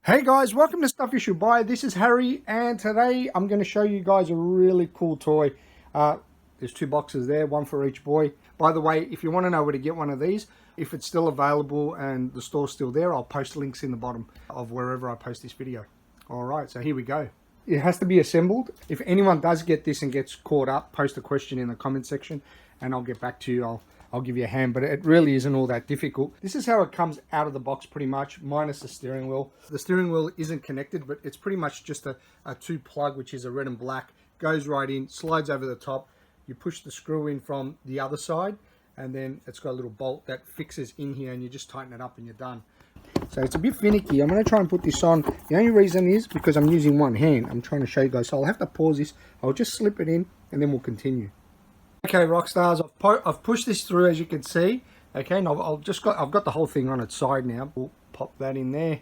Hey guys, welcome to Stuff You Should Buy. This is Harry, and today I'm going to show you guys a really cool toy. There's two boxes there, one for each boy. By the way, if you want to know where to get one of these, if it's still available and the store's still there, I'll post links in the bottom of wherever I post this video. Alright, so here we go. It has to be assembled. If anyone does get this and gets caught up, post a question in the comment section and I'll get back to you. I'll give you a hand, but it really isn't all that difficult. This is how it comes out of the box pretty much, minus the steering wheel. The steering wheel isn't connected, but it's pretty much just a two plug, which is a red and black, goes right in, slides over the top. You push the screw in from the other side, and then it's got a little bolt that fixes in here, and you just tighten it up and you're done. So it's a bit finicky. I'm going to try and put this on. The only reason is because I'm using one hand. I'm trying to show you guys, so I'll have to pause this. I'll just slip it in, and then we'll continue. Okay, rock stars, I've pushed this through, as you can see. Okay, and I've got the whole thing on its side now. We'll pop that in there.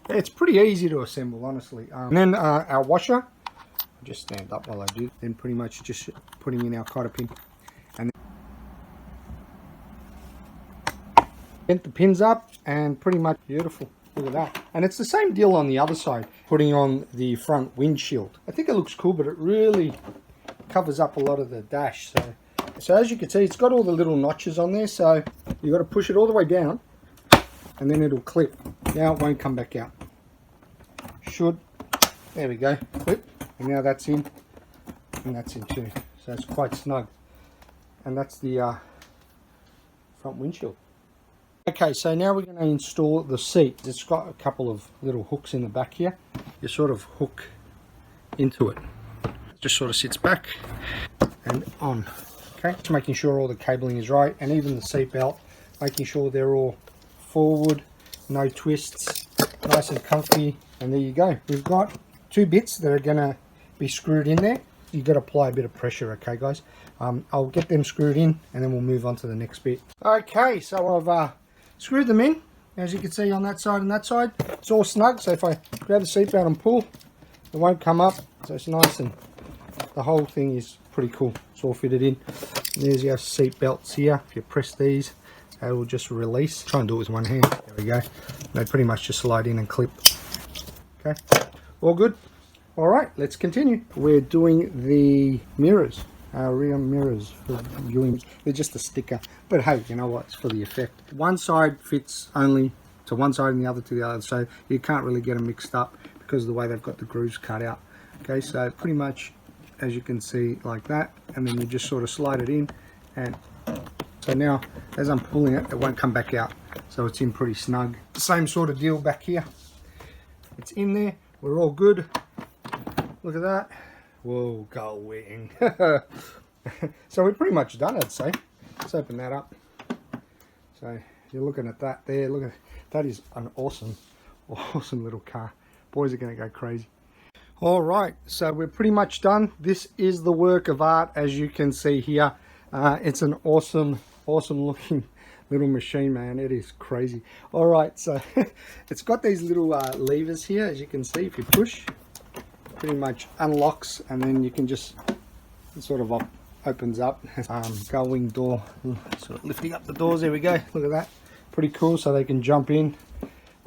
It's pretty easy to assemble, honestly. And then our washer, I'll just stand up while I do. Then pretty much just putting in our cotter pin. And then bent the pins up, and pretty much beautiful. Look at that. And it's the same deal on the other side, putting on the front windshield. I think it looks cool, but it really covers up a lot of the dash. So as you can see, it's got all the little notches on there, so you got to push it all the way down and then it'll clip. Now it won't come back out. There we go, clip, and now that's in, and that's in too, so it's quite snug. And that's the front windshield. Okay, so now we're going to install the seat. It's got a couple of little hooks in the back here. You sort of hook into it. Just sort of sits back and on. Okay, just making sure all the cabling is right, and even the seat belt, making sure they're all forward, no twists, nice and comfy. And there you go. We've got two bits that are going to be screwed in there. You've got to apply a bit of pressure, okay guys? I'll get them screwed in and then we'll move on to the next bit. Okay, so I've screwed them in, as you can see, on that side and that side. It's all snug, so if I grab the seat belt and pull, it won't come up, so it's nice, and the whole thing is pretty cool. It's all fitted in. And there's our seat belts here. If you press these, they will just release. Try and do it with one hand. There we go. They pretty much just slide in and clip. Okay, all good. All right, let's continue. We're doing the mirrors, our rear mirrors for viewing. They're just a sticker, but hey, you know what? It's for the effect. One side fits only to one side and the other to the other, so you can't really get them mixed up because of the way they've got the grooves cut out. Okay, so pretty much, as you can see, like that, and then you just sort of slide it in, and so now as I'm pulling it, it won't come back out. so it's in pretty snug. Same sort of deal back here. It's in there. We're all good. Look at that. Whoa, going. So we're pretty much done, I'd say. Let's open that up. So you're looking at that there. Look at that. Is an awesome little car. Boys are going to go crazy. All right, so we're pretty much done. This is the work of art, as you can see here. It's an awesome looking little machine, man. It is crazy. All right, so it's got these little levers here, as you can see. If you push, pretty much unlocks, and then you can just sort of opens up. Gull-wing door, sort of lifting up the doors. There we go. Look at that. Pretty cool, so they can jump in.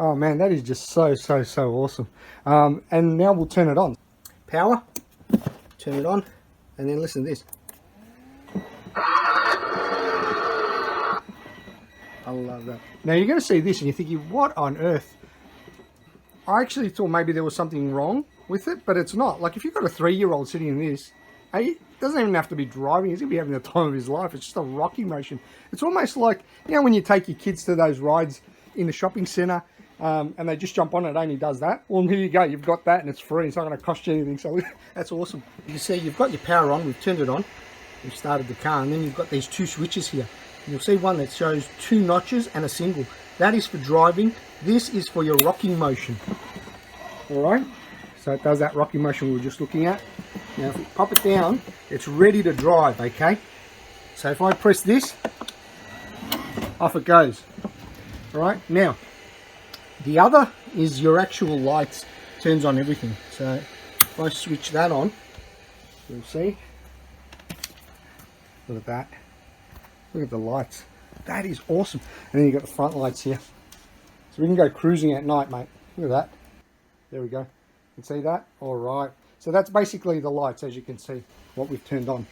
Oh man, that is just so awesome. And now we'll turn it on. Power, turn it on, and then listen to this. I love that. Now you're going to see this and you're thinking, what on earth? I actually thought maybe there was something wrong with it, but it's not. Like if you've got a 3-year-old sitting in this, he doesn't even have to be driving. He's going to be having the time of his life. It's just a rocking motion. It's almost like, you know, when you take your kids to those rides in the shopping centre, and they just jump on it, only does that. Well, here you go, you've got that and it's free. It's not going to cost you anything, so that's awesome. You see, you've got your power on, we've turned it on, we've started the car, and then you've got these 2 switches here. And you'll see one that shows 2 notches and a single. That is for driving. This is for your rocking motion. All right, so it does that rocking motion we were just looking at. Now, if we pop it down, it's ready to drive, okay? So if I press this, off it goes. All right, now, the other is your actual lights, turns on everything. So if I switch that on, you'll see. Look at that. Look at the lights. That is awesome. And then you've got the front lights here. So we can go cruising at night, mate. Look at that. There we go. You can see that? All right. So that's basically the lights, as you can see, what we've turned on.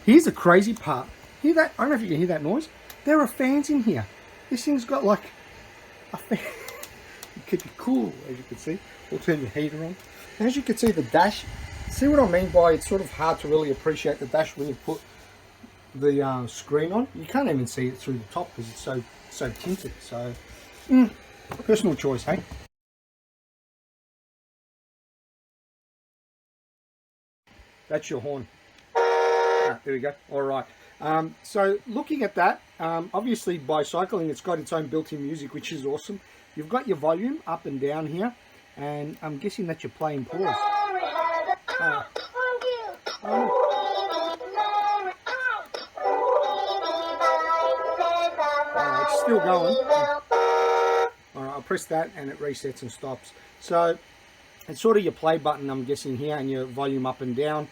Here's the crazy part. Hear that? I don't know if you can hear that noise. There are fans in here. This thing's got like a fan. Keep it cool, as you can see. We'll turn the heater on. As you can see, the dash, see what I mean by it's sort of hard to really appreciate the dash when you put the screen on. You can't even see it through the top because it's so tinted. So personal choice, hey. That's your horn. There we go. All right. So looking at that, obviously by cycling it's got its own built-in music, which is awesome. You've got your volume up and down here, and I'm guessing that you're playing pause. It's still going. Alright, I'll press that and it resets and stops. So it's sort of your play button, I'm guessing here, and your volume up and down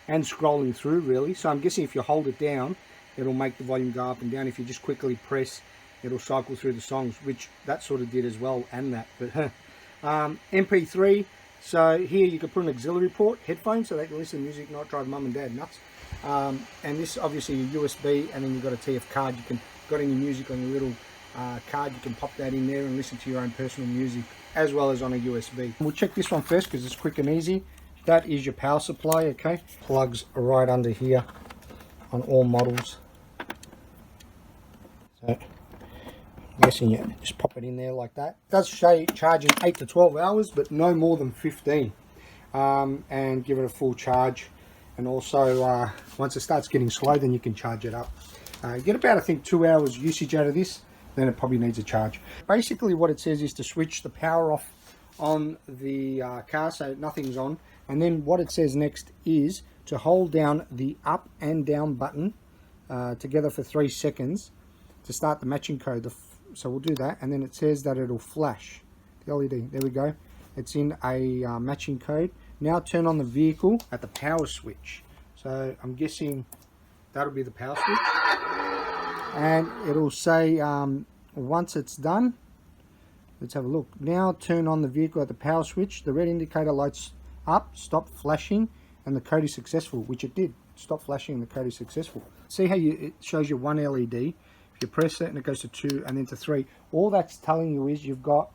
and scrolling through really. So I'm guessing if you hold it down, it'll make the volume go up and down. If you just quickly press, it'll cycle through the songs, which that sort of did as well, and that. But MP3, so here you can put an auxiliary port, headphones, so they can listen to music, not drive mum and dad nuts. And this obviously your USB, and then you've got a TF card. You can got any music on your little card, you can pop that in there and listen to your own personal music, as well as on a USB. We'll check this one first because it's quick and easy. That is your power supply, okay? Plugs right under here on all models. So I'm guessing you just pop it in there like that. It does charge in 8 to 12 hours, but no more than 15. And give it a full charge. And also, once it starts getting slow, then you can charge it up. Get about, I think, 2 hours usage out of this, then it probably needs a charge. Basically, what it says is to switch the power off on the car, so nothing's on. And then what it says next is to hold down the up and down button together for 3 seconds to start the matching code. So we'll do that, and then it says that it'll flash the LED. There we go. It's in a matching code. Now turn on the vehicle at the power switch. So I'm guessing that'll be the power switch. And it'll say once it's done, let's have a look. Now turn on the vehicle at the power switch. The red indicator lights up, stop flashing, and the code is successful, which it did. Stop flashing and the code is successful. See how it shows you 1 LED. If you press it and it goes to 2 and then to 3, all that's telling you is you've got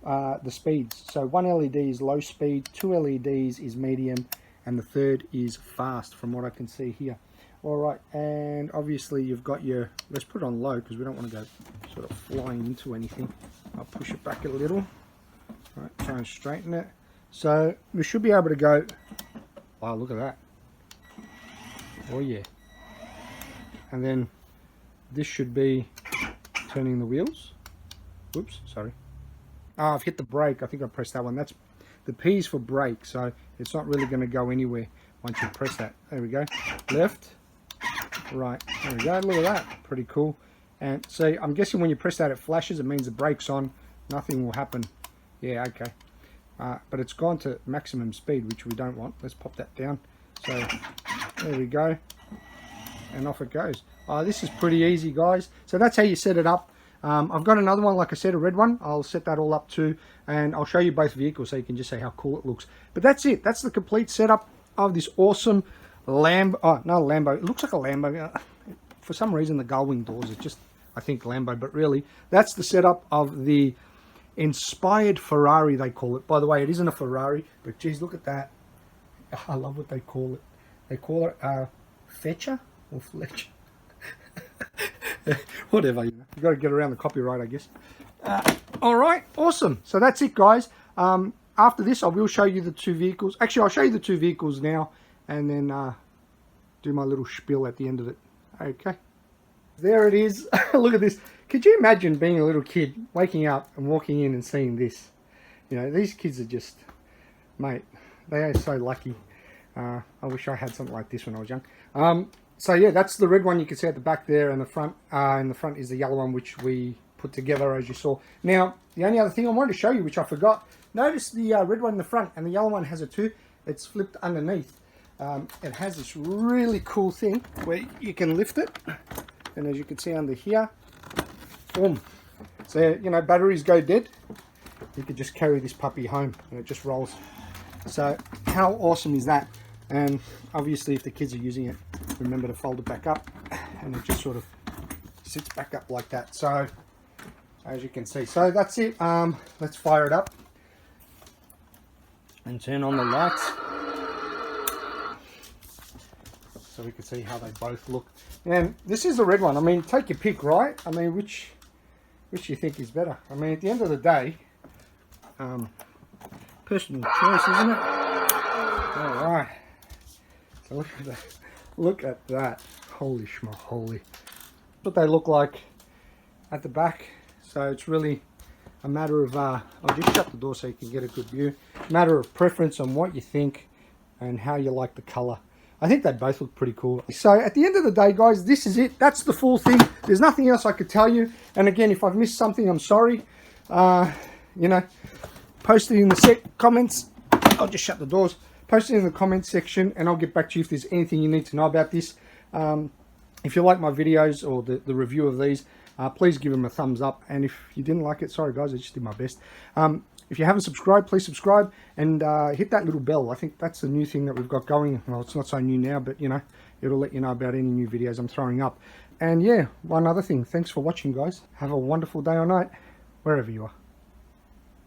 the speeds. So 1 LED is low speed, 2 LEDs is medium, and the third is fast, from what I can see here. All right, and obviously you've got your, let's put it on low because we don't want to go sort of flying into anything. I'll push it back a little. All right, try and straighten it. So we should be able to go, wow, look at that. Oh yeah. And then this should be turning the wheels. Whoops, sorry. Oh, I've hit the brake. I think I pressed that one. That's the P's for brake, so it's not really going to go anywhere once you press that. There we go. Left. Right, there we go. Look at that. Pretty cool. And see, I'm guessing when you press that, it flashes. It means the brake's on. Nothing will happen. Yeah, okay. But it's gone to maximum speed, which we don't want. Let's pop that down. So there we go. And off it goes. This is pretty easy, guys. So that's how you set it up. I've got another one, like I said, a red one. I'll set that all up too, and I'll show you both vehicles so you can just say how cool it looks. But that's it. That's the complete setup of this awesome Lambo. Oh, no, Lambo. It looks like a Lambo. For some reason, the gull wing doors, it's just, I think, Lambo. But really, that's the setup of the inspired Ferrari, they call it. By the way, it isn't a Ferrari, but geez, look at that. I love what they call it. They call it Fetcher or Fletcher. Whatever, you know. You've got to get around the copyright, I guess. All right, awesome. So that's it, guys. After this, I will show you the two vehicles. Actually, I'll show you the two vehicles now, and then do my little spiel at the end of it. Okay. There it is. Look at this. Could you imagine being a little kid, waking up and walking in and seeing this? You know, these kids are just, mate, they are so lucky. I wish I had something like this when I was young. So yeah, that's the red one you can see at the back there, and the front. In the front is the yellow one, which we put together, as you saw. Now, the only other thing I wanted to show you, which I forgot, notice the red one in the front, and the yellow one has it too. It's flipped underneath. It has this really cool thing where you can lift it, and as you can see under here, boom. So, you know, batteries go dead, you could just carry this puppy home, and it just rolls. So, how awesome is that? And obviously, if the kids are using it, remember to fold it back up, and it just sort of sits back up like that. So, as you can see, so that's it. Let's fire it up and turn on the lights so we can see how they both look. And this is the red one. I mean, take your pick, right? I mean, which you think is better? I mean, at the end of the day, personal choice, isn't it? All right. So look at that. Look at that. Holy schmoly. What they look like at the back. So it's really a matter of, I'll just shut the door so you can get a good view. Matter of preference on what you think and how you like the color. I think they both look pretty cool. So at the end of the day, guys, this is it. That's the full thing. There's nothing else I could tell you. And again, if I've missed something, I'm sorry. You know, post it in the comments. I'll just shut the doors. Post it in the comments section, and I'll get back to you if there's anything you need to know about this. If you like my videos or the review of these, please give them a thumbs up. And if you didn't like it, sorry guys, I just did my best. If you haven't subscribed, please subscribe and hit that little bell. I think that's the new thing that we've got going. Well, it's not so new now, but you know, it'll let you know about any new videos I'm throwing up. And yeah, one other thing. Thanks for watching, guys. Have a wonderful day or night, wherever you are.